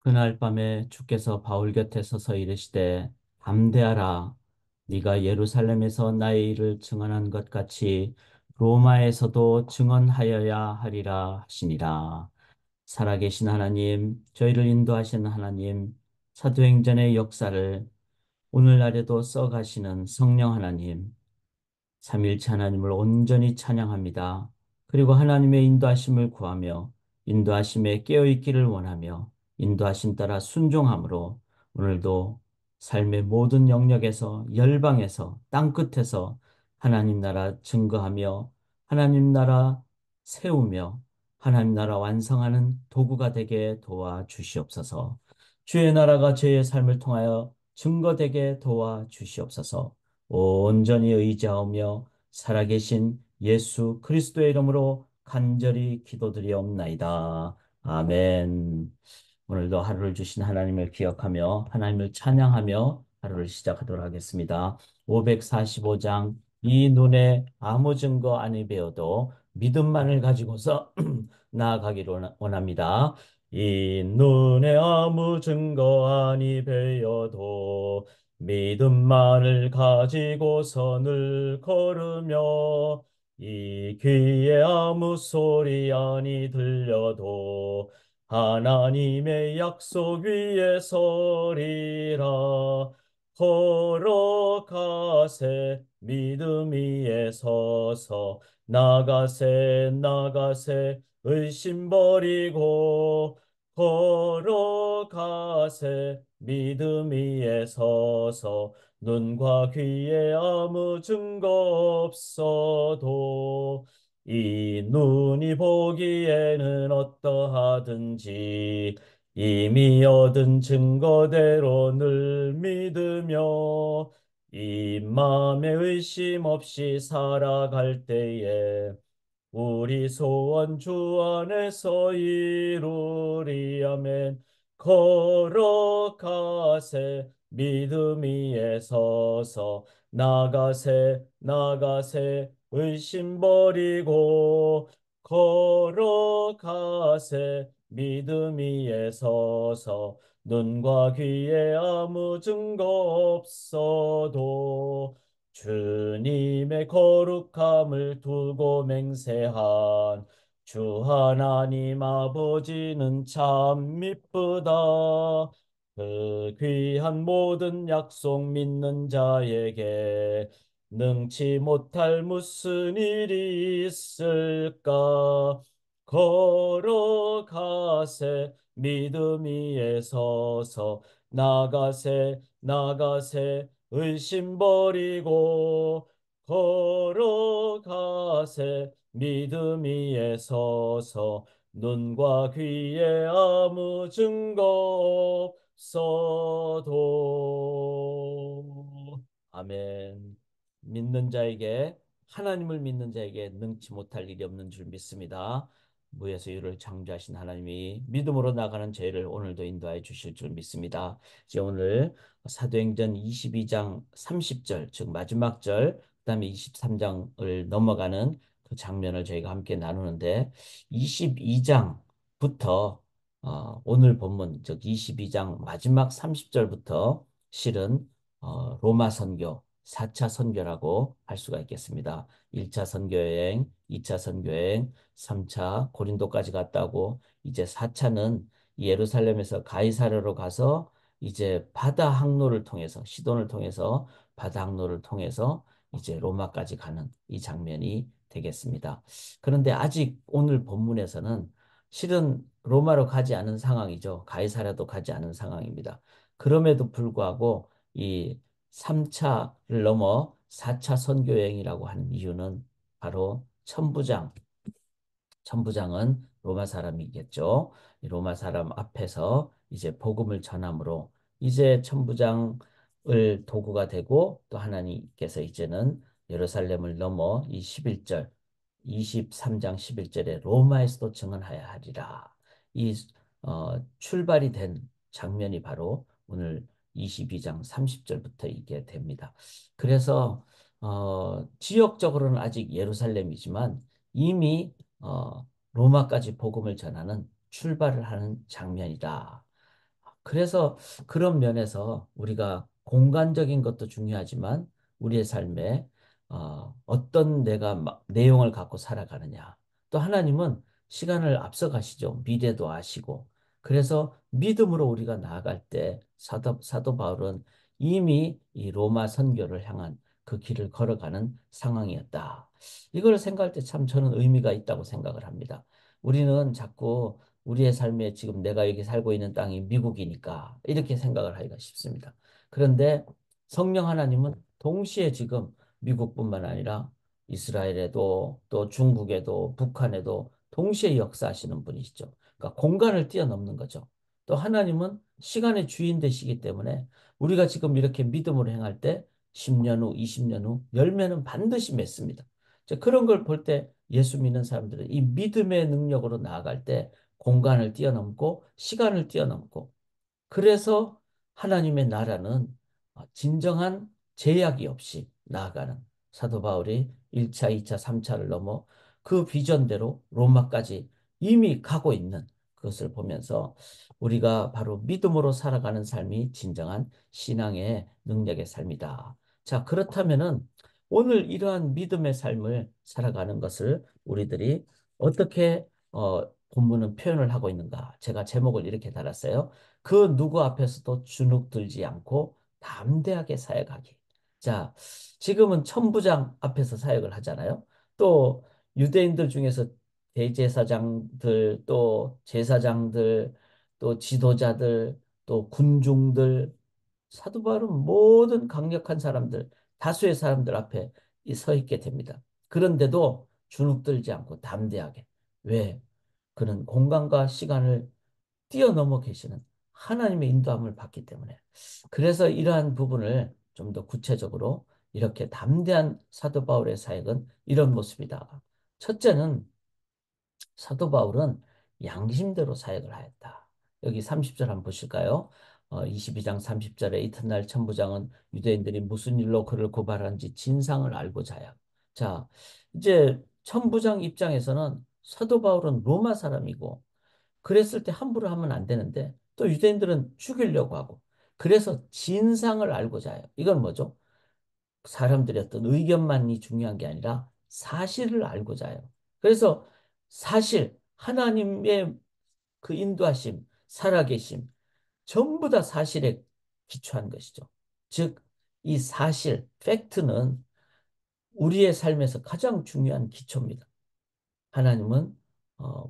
그날 밤에 주께서 바울 곁에 서서 이르시되 담대하라 네가 예루살렘에서 나의 일을 증언한 것 같이 로마에서도 증언하여야 하리라 하시니라. 살아계신 하나님, 저희를 인도하시는 하나님, 사도행전의 역사를 오늘날에도 써가시는 성령 하나님, 삼일체 하나님을 온전히 찬양합니다. 그리고 하나님의 인도하심을 구하며 인도하심에 깨어있기를 원하며 인도하심 따라 순종함으로 오늘도 삶의 모든 영역에서 열방에서 땅끝에서 하나님 나라 증거하며 하나님 나라 세우며 하나님 나라 완성하는 도구가 되게 도와주시옵소서. 주의 나라가 저의 삶을 통하여 증거되게 도와주시옵소서. 온전히 의지하오며 살아계신 예수 그리스도의 이름으로 간절히 기도드리옵나이다. 아멘. 오늘도 하루를 주신 하나님을 기억하며 하나님을 찬양하며 하루를 시작하도록 하겠습니다. 545장 이 눈에 아무 증거 아니 배워도 믿음만을 가지고서 나아가기를 원합니다. 이 눈에 아무 증거 아니 배워도 믿음만을 가지고서 늘 걸으며 이 귀에 아무 소리 아니 들려도 하나님의 약속 위에 서리라. 걸어가세 믿음 위에 서서 나가세 나가세 의심 버리고 걸어가세 믿음 위에 서서 눈과 귀에 아무 증거 없어도 이 눈이 보기에는 어떠하든지 이미 얻은 증거대로 늘 믿으며 이 맘에 의심 없이 살아갈 때에 우리 소원 주 안에서 이루리 아멘. 걸어가세 믿음 위에 서서 나가세 나가세 의심 버리고 걸어가세 믿음 위에 서서 눈과 귀에 아무 증거 없어도 주님의 거룩함을 두고 맹세한 주 하나님 아버지는 참 미쁘다. 그 귀한 모든 약속 믿는 자에게 능치 못할 무슨 일이 있을까? 걸어가세 믿음 위에 서서 나가세 나가세 의심 버리고 걸어가세 믿음 위에 서서 눈과 귀에 아무 증거 없어도 아멘. 믿는 자에게 하나님을 믿는 자에게 능치 못할 일이 없는 줄 믿습니다. 무에서 유를 창조하신 하나님이 믿음으로 나가는 죄를 오늘도 인도하여 주실 줄 믿습니다. 이제 오늘 사도행전 22장 30절, 즉 마지막 절, 그다음에 23장을 넘어가는 그 장면을 저희가 함께 나누는데 22장부터 오늘 본문, 즉 22장 마지막 30절부터 실은 로마 선교, 4차 선교라고 할 수가 있겠습니다. 1차 선교여행, 2차 선교여행, 3차 고린도까지 갔다고 이제 4차는 예루살렘에서 가이사랴로 가서 이제 바다 항로를 통해서 시돈을 통해서 바다 항로를 통해서 이제 로마까지 가는 이 장면이 되겠습니다. 그런데 아직 오늘 본문에서는 실은 로마로 가지 않은 상황이죠. 가이사랴도 가지 않은 상황입니다. 그럼에도 불구하고 이 3차를 넘어 4차 선교 여행이라고 하는 이유는 바로 천부장은 로마 사람이겠죠. 이 로마 사람 앞에서 이제 복음을 전함으로 이제 천부장을 도구가 되고 또 하나님께서 이제는 예루살렘을 넘어 이 11절 23장 11절에 로마에서도 증언하여야 하리라. 이 출발이 된 장면이 바로 오늘 22장 30절부터 이게 됩니다. 그래서 지역적으로는 아직 예루살렘이지만 이미 로마까지 복음을 전하는 출발을 하는 장면이다. 그래서 그런 면에서 우리가 공간적인 것도 중요하지만 우리의 삶에 어떤 내가 내용을 갖고 살아가느냐. 또 하나님은 시간을 앞서 가시죠. 미래도 아시고. 그래서 믿음으로 우리가 나아갈 때 사도 바울은 이미 이 로마 선교를 향한 그 길을 걸어가는 상황이었다. 이걸 생각할 때 참 저는 의미가 있다고 생각을 합니다. 우리는 자꾸 우리의 삶에 지금 내가 여기 살고 있는 땅이 미국이니까 이렇게 생각을 하기가 쉽습니다. 그런데 성령 하나님은 동시에 지금 미국뿐만 아니라 이스라엘에도 또 중국에도 북한에도 동시에 역사하시는 분이시죠. 그러니까 공간을 뛰어넘는 거죠. 또 하나님은 시간의 주인 되시기 때문에 우리가 지금 이렇게 믿음으로 행할 때 10년 후, 20년 후 열매는 반드시 맺습니다. 그런 걸 볼 때 예수 믿는 사람들은 이 믿음의 능력으로 나아갈 때 공간을 뛰어넘고 시간을 뛰어넘고 그래서 하나님의 나라는 진정한 제약이 없이 나아가는 사도 바울이 1차, 2차, 3차를 넘어 그 비전대로 로마까지 이미 가고 있는 그것을 보면서 우리가 바로 믿음으로 살아가는 삶이 진정한 신앙의 능력의 삶이다. 자, 그렇다면은 오늘 이러한 믿음의 삶을 살아가는 것을 우리들이 어떻게 본문은 표현을 하고 있는가? 제가 제목을 이렇게 달았어요. 그 누구 앞에서도 주눅 들지 않고 담대하게 사역하기. 자, 지금은 천부장 앞에서 사역을 하잖아요. 또 유대인들 중에서 대제사장들, 또 제사장들, 또 지도자들, 또 군중들, 사도 바울은 모든 강력한 사람들, 다수의 사람들 앞에 서 있게 됩니다. 그런데도 주눅 들지 않고 담대하게. 왜? 그는 공간과 시간을 뛰어넘어 계시는 하나님의 인도함을 받기 때문에. 그래서 이러한 부분을 좀 더 구체적으로 이렇게 담대한 사도 바울의 사역은 이런 모습이다. 첫째는 사도 바울은 양심대로 사역을 하였다. 여기 30절 한번 보실까요? 22장 30절에 이튿날 천부장은 유대인들이 무슨 일로 그를 고발한지 진상을 알고자 하여. 자, 이제 천부장 입장에서는 사도 바울은 로마 사람이고 그랬을 때 함부로 하면 안 되는데 또 유대인들은 죽이려고 하고 그래서 진상을 알고자 해요. 이건 뭐죠? 사람들의 어떤 의견만이 중요한 게 아니라 사실을 알고자 해요. 그래서 사실 하나님의 그 인도하심, 살아계심 전부 다 사실에 기초한 것이죠. 즉, 이 사실, 팩트는 우리의 삶에서 가장 중요한 기초입니다. 하나님은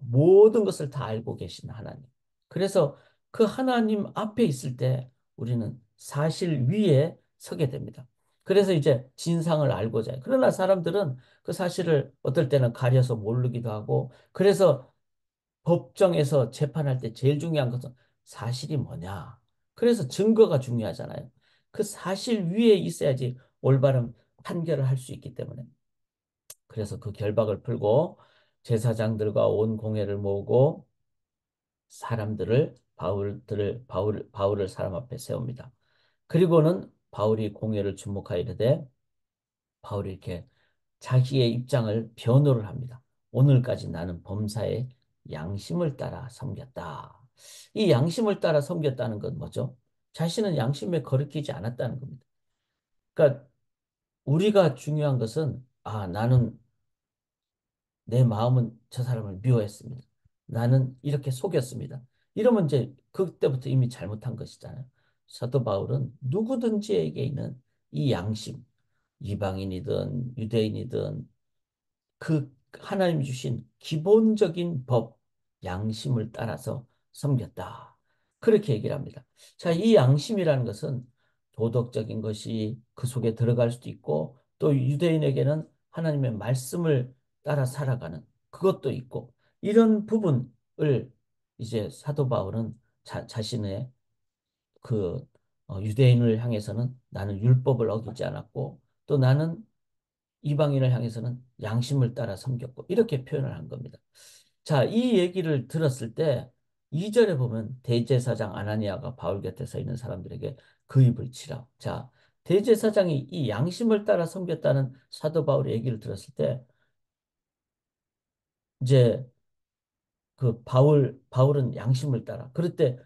모든 것을 다 알고 계신 하나님. 그래서 그 하나님 앞에 있을 때 우리는 사실 위에 서게 됩니다. 그래서 이제 진상을 알고자 해요. 그러나 사람들은 그 사실을 어떨 때는 가려서 모르기도 하고 그래서 법정에서 재판할 때 제일 중요한 것은 사실이 뭐냐. 그래서 증거가 중요하잖아요. 그 사실 위에 있어야지 올바른 판결을 할 수 있기 때문에. 그래서 그 결박을 풀고 제사장들과 온 공회를 모으고 사람들을 바울을 사람 앞에 세웁니다. 그리고는 바울이 공회를 주목하여 이르되 바울이 이렇게 자기의 입장을 변호를 합니다. 오늘까지 나는 범사에 양심을 따라 섬겼다. 이 양심을 따라 섬겼다는 건 뭐죠? 자신은 양심에 거리끼지 않았다는 겁니다. 그러니까 우리가 중요한 것은 나는 내 마음은 저 사람을 미워했습니다. 나는 이렇게 속였습니다. 이러면 이제 그때부터 이미 잘못한 것이잖아요. 사도 바울은 누구든지에게 있는 이 양심, 이방인이든 유대인이든 그 하나님 주신 기본적인 법, 양심을 따라서 섬겼다. 그렇게 얘기를 합니다. 자, 이 양심이라는 것은 도덕적인 것이 그 속에 들어갈 수도 있고 또 유대인에게는 하나님의 말씀을 따라 살아가는 그것도 있고 이런 부분을 이제 사도 바울은 자신의 그 유대인을 향해서는 나는 율법을 어기지 않았고 또 나는 이방인을 향해서는 양심을 따라 섬겼고 이렇게 표현을 한 겁니다. 자, 이 얘기를 들었을 때 2절에 보면 대제사장 아나니아가 바울 곁에 서 있는 사람들에게 그 입을 치라. 자, 대제사장이 이 양심을 따라 섬겼다는 사도 바울의 얘기를 들었을 때 이제 그 바울은 양심을 따라 그럴 때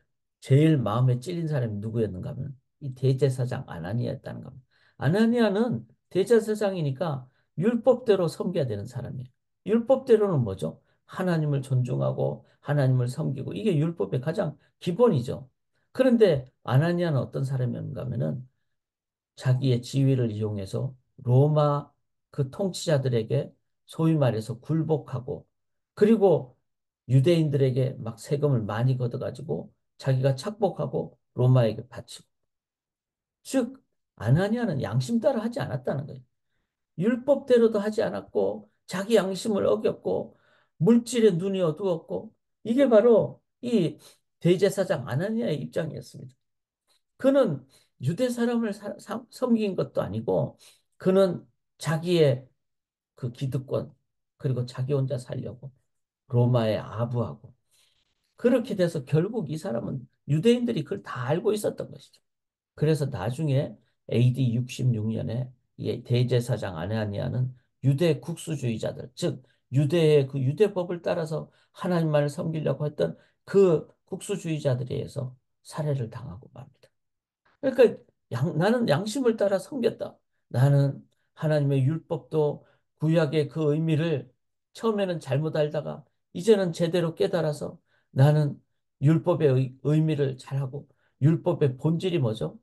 제일 마음에 찔린 사람이 누구였는가 하면 이 대제사장 아나니아였다는 겁니다. 아나니아는 대제사장이니까 율법대로 섬겨야 되는 사람이에요. 율법대로는 뭐죠? 하나님을 존중하고 하나님을 섬기고 이게 율법의 가장 기본이죠. 그런데 아나니아는 어떤 사람이었는가 하면은 자기의 지위를 이용해서 로마 그 통치자들에게 소위 말해서 굴복하고 그리고 유대인들에게 막 세금을 많이 걷어가지고 자기가 착복하고 로마에게 바치고 즉 아나니아는 양심 따라 하지 않았다는 거예요. 율법대로도 하지 않았고 자기 양심을 어겼고 물질에 눈이 어두웠고 이게 바로 이 대제사장 아나니아의 입장이었습니다. 그는 유대 사람을 섬긴 것도 아니고 그는 자기의 그 기득권 그리고 자기 혼자 살려고 로마에 아부하고 그렇게 돼서 결국 이 사람은 유대인들이 그걸 다 알고 있었던 것이죠. 그래서 나중에 AD 66년에 이 대제사장 아나니아는 유대 국수주의자들, 즉 유대의 그 유대법을 따라서 하나님만을 섬기려고 했던 그 국수주의자들에 의해서 살해를 당하고 맙니다. 그러니까 나는 양심을 따라 섬겼다. 나는 하나님의 율법도 구약의 그 의미를 처음에는 잘못 알다가 이제는 제대로 깨달아서 나는 율법의 의미를 잘하고 율법의 본질이 뭐죠?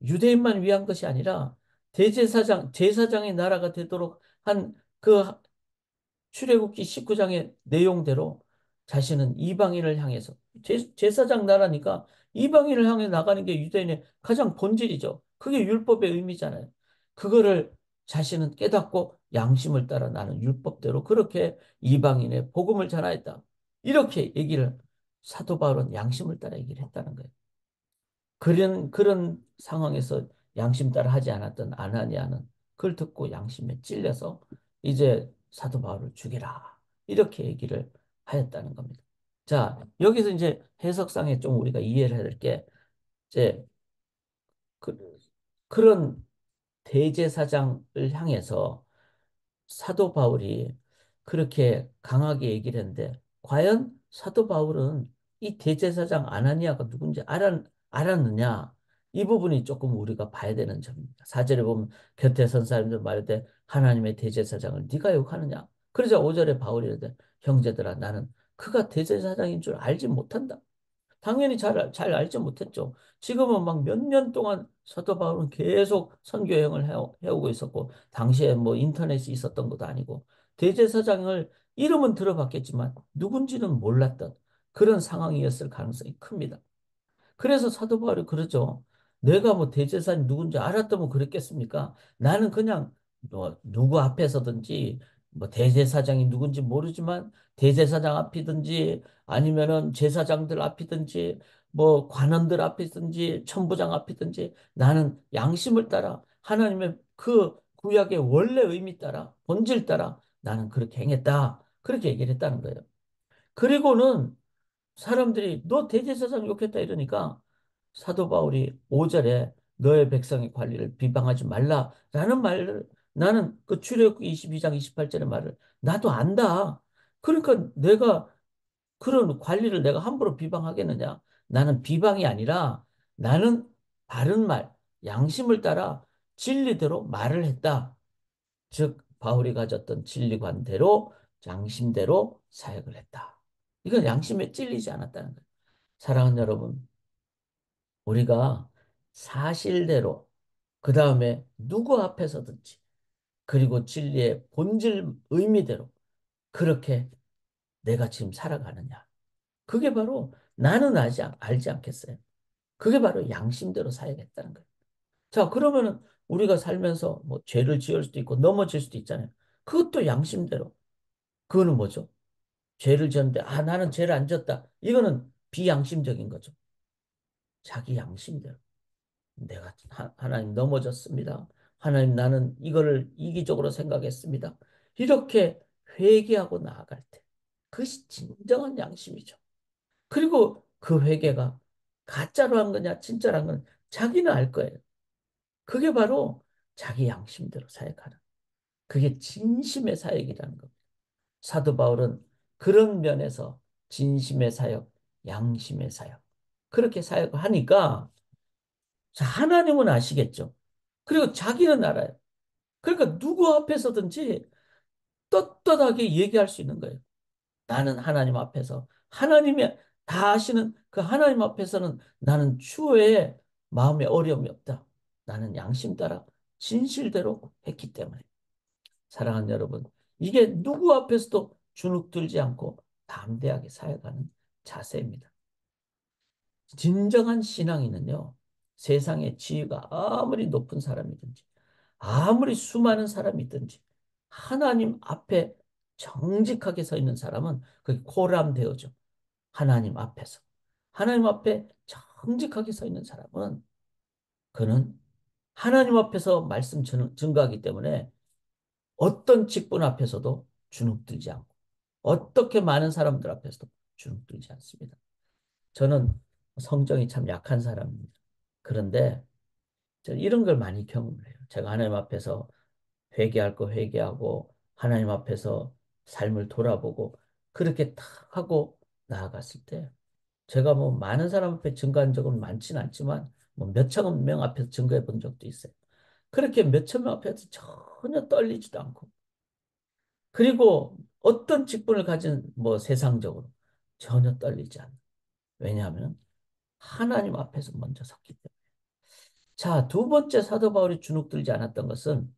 유대인만 위한 것이 아니라 대제사장, 제사장의 나라가 되도록 한 그 출애굽기 19장의 내용대로 자신은 이방인을 향해서 제사장 나라니까 이방인을 향해 나가는 게 유대인의 가장 본질이죠. 그게 율법의 의미잖아요. 그거를 자신은 깨닫고 양심을 따라 나는 율법대로 그렇게 이방인의 복음을 전하였다. 이렇게 얘기를 사도 바울은 양심을 따라 얘기를 했다는 거예요. 그런 상황에서 양심 따라 하지 않았던 아나니아는 그걸 듣고 양심에 찔려서 이제 사도 바울을 죽이라. 이렇게 얘기를 하였다는 겁니다. 자, 여기서 이제 해석상에 좀 우리가 이해를 해야 될 게, 이제 그, 그런 대제사장을 향해서 사도 바울이 그렇게 강하게 얘기를 했는데 과연 사도 바울은 이 대제사장 아나니아가 누군지 알았느냐? 이 부분이 조금 우리가 봐야 되는 점입니다. 사절에 보면 곁에 선 사람들 말할 하나님의 대제사장을 네가 욕하느냐? 그러자 5절에 바울이 이르되 형제들아 나는 그가 대제사장인 줄 알지 못한다. 당연히 잘 알지 못했죠. 지금은 막 몇 년 동안 사도 바울은 계속 선교 여행을 해오고 있었고, 당시에 뭐 인터넷이 있었던 것도 아니고, 대제사장을 이름은 들어봤겠지만 누군지는 몰랐던 그런 상황이었을 가능성이 큽니다. 그래서 사도 바울이 그러죠. 내가 뭐 대제사장이 누군지 알았다면 그랬겠습니까? 나는 그냥 뭐 누구 앞에서든지 뭐 대제사장이 누군지 모르지만 대제사장 앞이든지 아니면은 제사장들 앞이든지 뭐 관원들 앞이든지 천부장 앞이든지 나는 양심을 따라 하나님의 그 구약의 원래 의미 따라 본질 따라 나는 그렇게 행했다. 그렇게 얘기를 했다는 거예요. 그리고는 사람들이 너 대제사장 욕했다 이러니까 사도 바울이 5절에 너의 백성의 관리를 비방하지 말라라는 말을 나는 그 출애굽기 22장 28절의 말을 나도 안다. 그러니까 내가 그런 관리를 내가 함부로 비방하겠느냐? 나는 비방이 아니라 나는 바른 말, 양심을 따라 진리대로 말을 했다. 즉 바울이 가졌던 진리관대로 양심대로 사역을 했다. 이건 양심에 찔리지 않았다는 거예요. 사랑하는 여러분, 우리가 사실대로 그 다음에 누구 앞에서든지 그리고 진리의 본질 의미대로 그렇게 내가 지금 살아가느냐. 그게 바로 나는 알지 않겠어요. 그게 바로 양심대로 사역했다는 거예요. 자, 그러면은 우리가 살면서 뭐 죄를 지을 수도 있고 넘어질 수도 있잖아요. 그것도 양심대로. 그거는 뭐죠? 죄를 지었는데 나는 죄를 안 지었다. 이거는 비양심적인 거죠. 자기 양심대로. 내가 하나님 넘어졌습니다. 하나님 나는 이거를 이기적으로 생각했습니다. 이렇게 회개하고 나아갈 때 그것이 진정한 양심이죠. 그리고 그 회개가 가짜로 한 거냐 진짜로 한 건 자기는 알 거예요. 그게 바로 자기 양심대로 사역하는 그게 진심의 사역이라는 겁니다. 사도 바울은 그런 면에서 진심의 사역, 양심의 사역 그렇게 사역을 하니까 자, 하나님은 아시겠죠. 그리고 자기는 알아요. 그러니까 누구 앞에서든지 떳떳하게 얘기할 수 있는 거예요. 나는 하나님 앞에서 하나님이 다 아시는 그 하나님 앞에서는 나는 추후에 마음에 어려움이 없다. 나는 양심 따라 진실대로 했기 때문에. 사랑하는 여러분, 이게 누구 앞에서도 주눅들지 않고 담대하게 살아가는 자세입니다. 진정한 신앙인은요, 세상의 지위가 아무리 높은 사람이든지, 아무리 수많은 사람이든지, 하나님 앞에 정직하게 서 있는 사람은 그게 코람되어져. 하나님 앞에서. 하나님 앞에 정직하게 서 있는 사람은 그는 하나님 앞에서 말씀 증거하기 때문에 어떤 직분 앞에서도 주눅들지 않고 어떻게 많은 사람들 앞에서도 주눅들지 않습니다. 저는 성정이 참 약한 사람입니다. 그런데 저는 이런 걸 많이 경험을 해요. 제가 하나님 앞에서 회개할 거 회개하고 하나님 앞에서 삶을 돌아보고 그렇게 탁 하고 나아갔을 때 제가 뭐 많은 사람 앞에 증거한 적은 많지는 않지만 뭐 몇천 명 앞에서 증거해 본 적도 있어요. 그렇게 몇천 명 앞에서 전혀 떨리지도 않고 그리고 어떤 직분을 가진 뭐 세상적으로 전혀 떨리지 않아요. 왜냐하면 하나님 앞에서 먼저 섰기 때문에. 자, 두 번째 사도 바울이 주눅들지 않았던 것은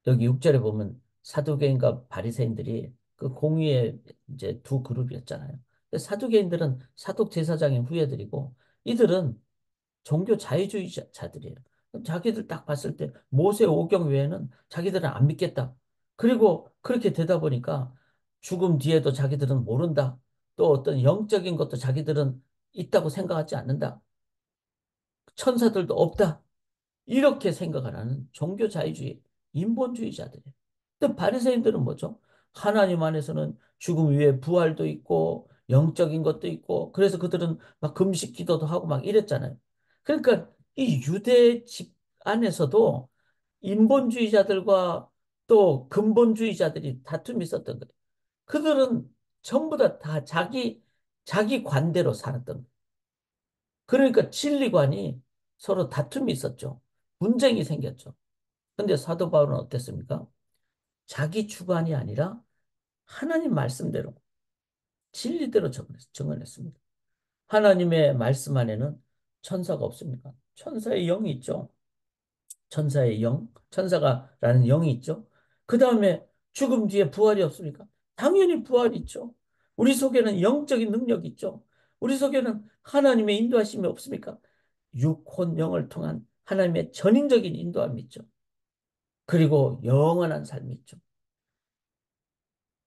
여기 6절에 보면 사두개인과 바리새인들이 그 공의의 이제 두 그룹이었잖아요. 근데 사두개인들은 사독 제사장의 후예들이고 이들은 종교 자유주의자들이에요. 자기들 딱 봤을 때 모세 오경 외에는 자기들은 안 믿겠다. 그리고 그렇게 되다 보니까 죽음 뒤에도 자기들은 모른다. 또 어떤 영적인 것도 자기들은 있다고 생각하지 않는다. 천사들도 없다. 이렇게 생각을 하는 종교 자유주의, 인본주의자들이에요. 근데 바리새인들은 뭐죠? 하나님 안에서는 죽음 위에 부활도 있고 영적인 것도 있고 그래서 그들은 막 금식 기도도 하고 막 이랬잖아요. 그러니까 이 유대 집 안에서도 인본주의자들과 또 근본주의자들이 다툼이 있었던 거예요. 그들은 전부 다 자기 관대로 살았던 거예요. 그러니까 진리관이 서로 다툼이 있었죠. 분쟁이 생겼죠. 근데 사도 바울은 어땠습니까? 자기 주관이 아니라 하나님 말씀대로 진리대로 정언했습니다. 하나님의 말씀 안에는 천사가 없습니까? 천사의 영이 있죠. 천사의 영, 천사가라는 영이 있죠. 그 다음에 죽음 뒤에 부활이 없습니까? 당연히 부활이 있죠. 우리 속에는 영적인 능력이 있죠. 우리 속에는 하나님의 인도하심이 없습니까? 육혼 영을 통한 하나님의 전인적인 인도함이 있죠. 그리고 영원한 삶이 있죠.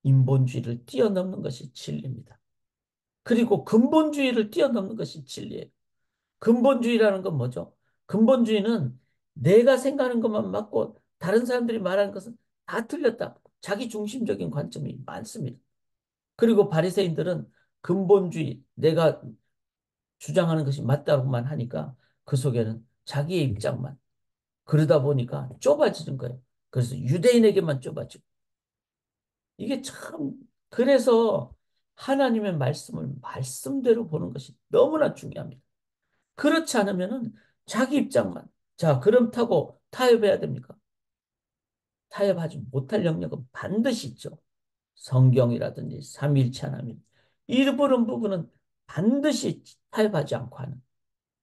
인본주의를 뛰어넘는 것이 진리입니다. 그리고 근본주의를 뛰어넘는 것이 진리예요. 근본주의라는 건 뭐죠? 근본주의는 내가 생각하는 것만 맞고 다른 사람들이 말하는 것은 다 틀렸다. 자기 중심적인 관점이 많습니다. 그리고 바리새인들은 근본주의, 내가 주장하는 것이 맞다고만 하니까 그 속에는 자기의 입장만. 그러다 보니까 좁아지는 거예요. 그래서 유대인에게만 좁아지고. 이게 참, 그래서 하나님의 말씀을 말씀대로 보는 것이 너무나 중요합니다. 그렇지 않으면은 자기 입장만. 자, 그렇다고 타협해야 됩니까? 타협하지 못할 영역은 반드시 있죠. 성경이라든지 삼위일체 하나님. 일부분 부분은 반드시 타협하지 않고 하는.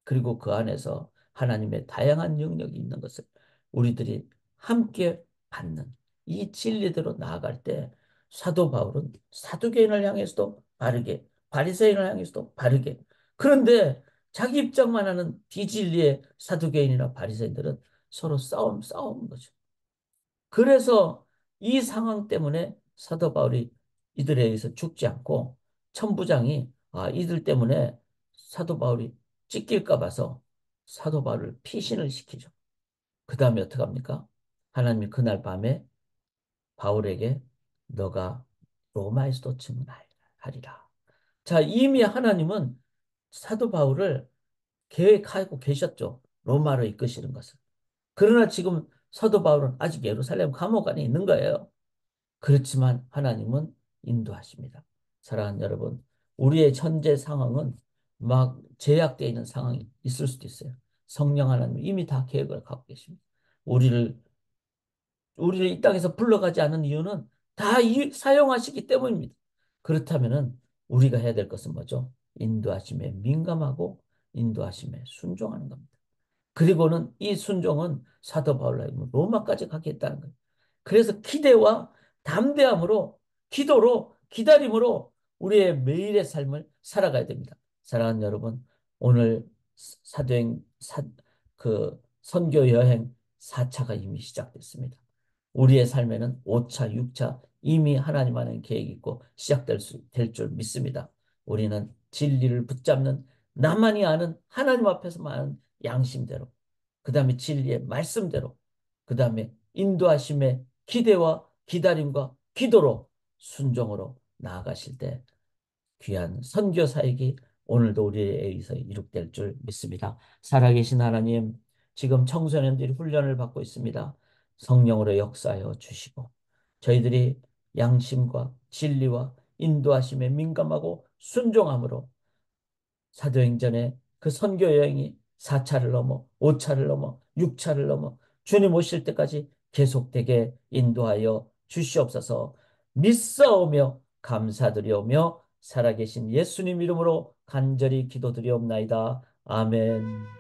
그리고 그 안에서 하나님의 다양한 영역이 있는 것을 우리들이 함께 받는 이 진리대로 나아갈 때 사도 바울은 사두개인을 향해서도 바르게, 바리새인을 향해서도 바르게. 그런데 자기 입장만 하는 비진리의 사두개인이나 바리새인들은 서로 싸우는 거죠. 그래서 이 상황 때문에 사도 바울이 이들에 의해서 죽지 않고 천부장이 이들 때문에 사도 바울이 찢길까 봐서 사도 바울을 피신을 시키죠. 그 다음에 어떻게 합니까? 하나님이 그날 밤에 바울에게 너가 로마에서도 증언하리라. 자, 이미 하나님은 사도 바울을 계획하고 계셨죠. 로마로 이끄시는 것을. 그러나 지금 사도 바울은 아직 예루살렘 감옥 안에 있는 거예요. 그렇지만 하나님은 인도하십니다. 사랑하는 여러분, 우리의 현재 상황은 막 제약되어 있는 상황이 있을 수도 있어요. 성령 하나님 이미 다 계획을 갖고 계십니다. 우리를 우리를 이 땅에서 불러가지 않은 이유는 다 사용하시기 때문입니다. 그렇다면은 우리가 해야 될 것은 뭐죠? 인도하심에 민감하고 인도하심에 순종하는 겁니다. 그리고는 이 순종은 사도 바울로 하여금 로마까지 가겠다는 거예요. 그래서 기대와 담대함으로 기도로 기다림으로 우리의 매일의 삶을 살아가야 됩니다. 사랑하는 여러분, 오늘 사도행 그 선교 여행 4차가 이미 시작됐습니다. 우리의 삶에는 5차, 6차 이미 하나님 안에 계획이 있고 될 줄 믿습니다. 우리는 진리를 붙잡는 나만이 아는 하나님 앞에서만 아는 양심대로 그 다음에 진리의 말씀대로 그 다음에 인도하심의 기대와 기다림과 기도로 순종으로 나아가실 때 귀한 선교 사역이 오늘도 우리에 의해서 이룩될 줄 믿습니다. 살아계신 하나님, 지금 청소년들이 훈련을 받고 있습니다. 성령으로 역사하여 주시고 저희들이 양심과 진리와 인도하심에 민감하고 순종함으로 사도행전의 그 선교 여행이 4차를 넘어 5차를 넘어 6차를 넘어 주님 오실 때까지 계속되게 인도하여 주시옵소서. 믿사오며 감사드리오며 살아계신 예수님 이름으로 간절히 기도드리옵나이다. 아멘.